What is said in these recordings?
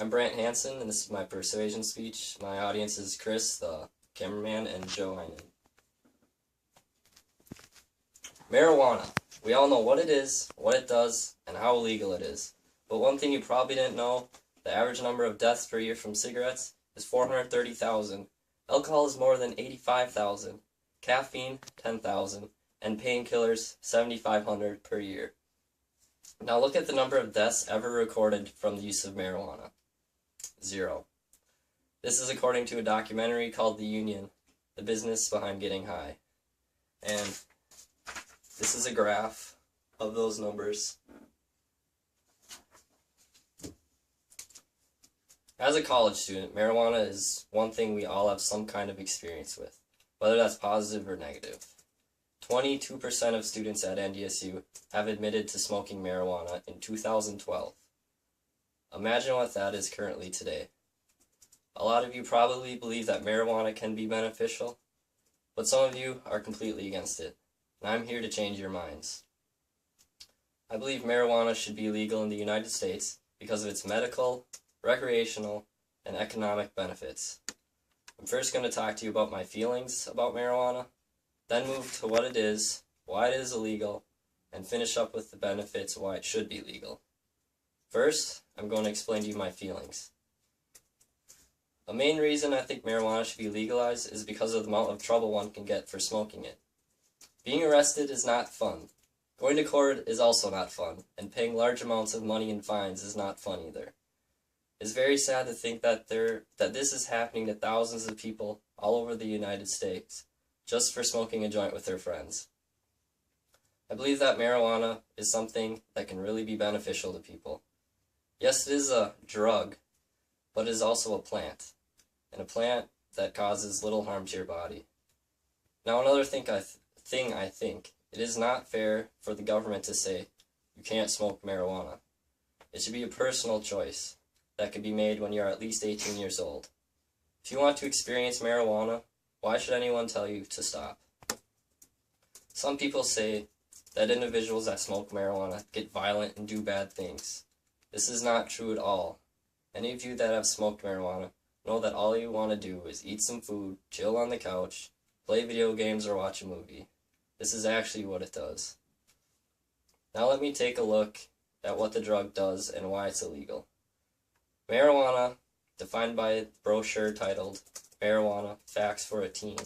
I'm Brant Hansen, and this is my persuasion speech. My audience is Chris, the cameraman, and Joe Heinen. Marijuana. We all know what it is, what it does, and how illegal it is. But one thing you probably didn't know, the average number of deaths per year from cigarettes is 430,000. Alcohol is more than 85,000. Caffeine, 10,000. And painkillers, 7,500 per year. Now look at the number of deaths ever recorded from the use of marijuana. 0. This is according to a documentary called The Union, The Business Behind Getting High. And this is a graph of those numbers. As a college student, marijuana is one thing we all have some kind of experience with, whether that's positive or negative. 22% of students at NDSU have admitted to smoking marijuana in 2012. Imagine what that is currently today. A lot of you probably believe that marijuana can be beneficial, but some of you are completely against it, and I'm here to change your minds. I believe marijuana should be legal in the United States because of its medical, recreational, and economic benefits. I'm first going to talk to you about my feelings about marijuana, then move to what it is, why it is illegal, and finish up with the benefits why it should be legal. First, I'm going to explain to you my feelings. A main reason I think marijuana should be legalized is because of the amount of trouble one can get for smoking it. Being arrested is not fun. Going to court is also not fun, and paying large amounts of money in fines is not fun either. It's very sad to think that this is happening to thousands of people all over the United States just for smoking a joint with their friends. I believe that marijuana is something that can really be beneficial to people. Yes, it is a drug, but it is also a plant, and a plant that causes little harm to your body. Now another thing I think, it is not fair for the government to say, you can't smoke marijuana. It should be a personal choice that could be made when you're at least 18 years old. If you want to experience marijuana, why should anyone tell you to stop? Some people say that individuals that smoke marijuana get violent and do bad things. This is not true at all. Any of you that have smoked marijuana know that all you want to do is eat some food, chill on the couch, play video games, or watch a movie. This is actually what it does. Now let me take a look at what the drug does and why it's illegal. Marijuana, defined by a brochure titled Marijuana Facts for a Teen,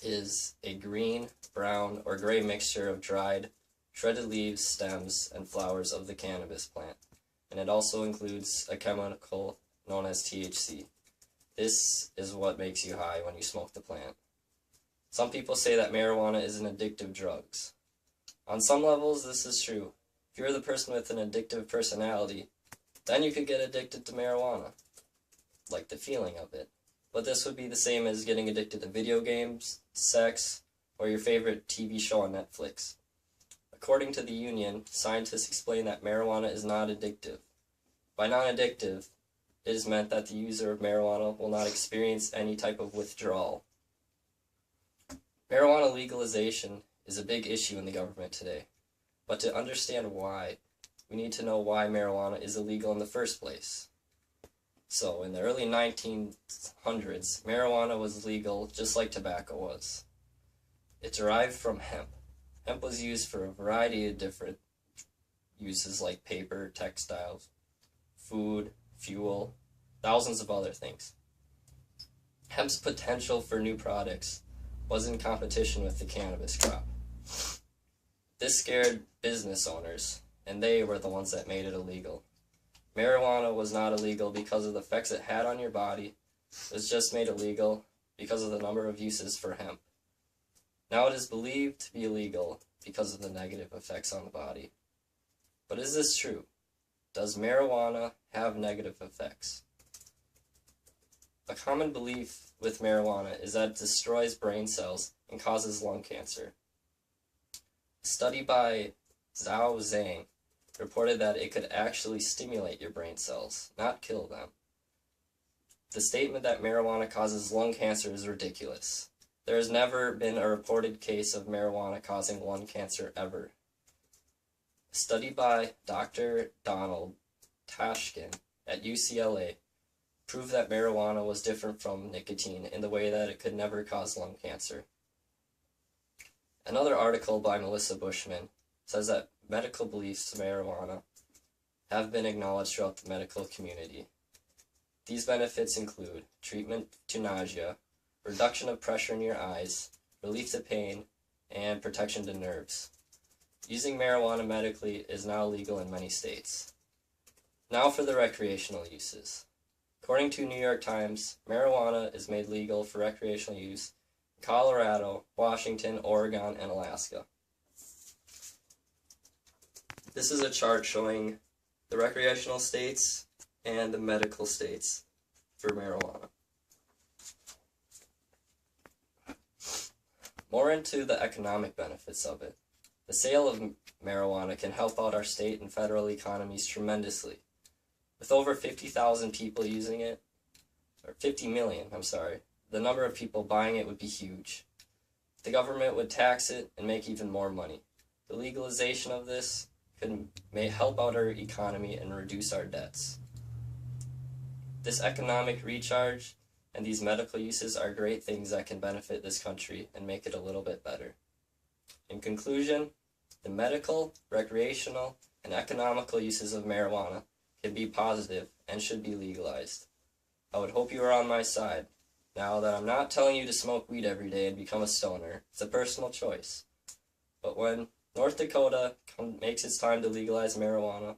is a green, brown, or gray mixture of dried, shredded leaves, stems, and flowers of the cannabis plant, and it also includes a chemical known as THC. This is what makes you high when you smoke the plant. Some people say that marijuana is an addictive drug. On some levels, this is true. If you're the person with an addictive personality, then you could get addicted to marijuana, like the feeling of it. But this would be the same as getting addicted to video games, sex, or your favorite TV show on Netflix. According to the Union, scientists explain that marijuana is not addictive. By non-addictive, it is meant that the user of marijuana will not experience any type of withdrawal. Marijuana legalization is a big issue in the government today, but to understand why, we need to know why marijuana is illegal in the first place. So, in the early 1900s, marijuana was legal just like tobacco was. It derived from hemp. Hemp was used for a variety of different uses like paper, textiles, food, fuel, thousands of other things. Hemp's potential for new products was in competition with the cannabis crop. This scared business owners, and they were the ones that made it illegal. Marijuana was not illegal because of the effects it had on your body. It was just made illegal because of the number of uses for hemp. Now it is believed to be illegal because of the negative effects on the body. But is this true? Does marijuana have negative effects? A common belief with marijuana is that it destroys brain cells and causes lung cancer. A study by Zhao Zhang reported that it could actually stimulate your brain cells, not kill them. The statement that marijuana causes lung cancer is ridiculous. There has never been a reported case of marijuana causing lung cancer ever. A study by Dr. Donald Tashkin at UCLA proved that marijuana was different from nicotine in the way that it could never cause lung cancer. Another article by Melissa Bushman says that medical beliefs of marijuana have been acknowledged throughout the medical community. These benefits include treatment to nausea, reduction of pressure in your eyes, relief to pain, and protection to nerves. Using marijuana medically is now legal in many states. Now for the recreational uses. According to New York Times, marijuana is made legal for recreational use in Colorado, Washington, Oregon, and Alaska. This is a chart showing the recreational states and the medical states for marijuana. More into the economic benefits of it. The sale of marijuana can help out our state and federal economies tremendously. With over 50,000 people using it, or 50 million, the number of people buying it would be huge. The government would tax it and make even more money. The legalization of this may help out our economy and reduce our debts. This economic recharge and these medical uses are great things that can benefit this country and make it a little bit better. In conclusion, the medical, recreational, and economical uses of marijuana can be positive and should be legalized. I would hope you are on my side. Now that I'm not telling you to smoke weed every day and become a stoner, it's a personal choice. But when North Dakota makes its time to legalize marijuana,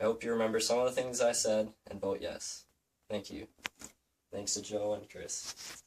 I hope you remember some of the things I said and vote yes. Thank you. Thanks to Joe and Chris.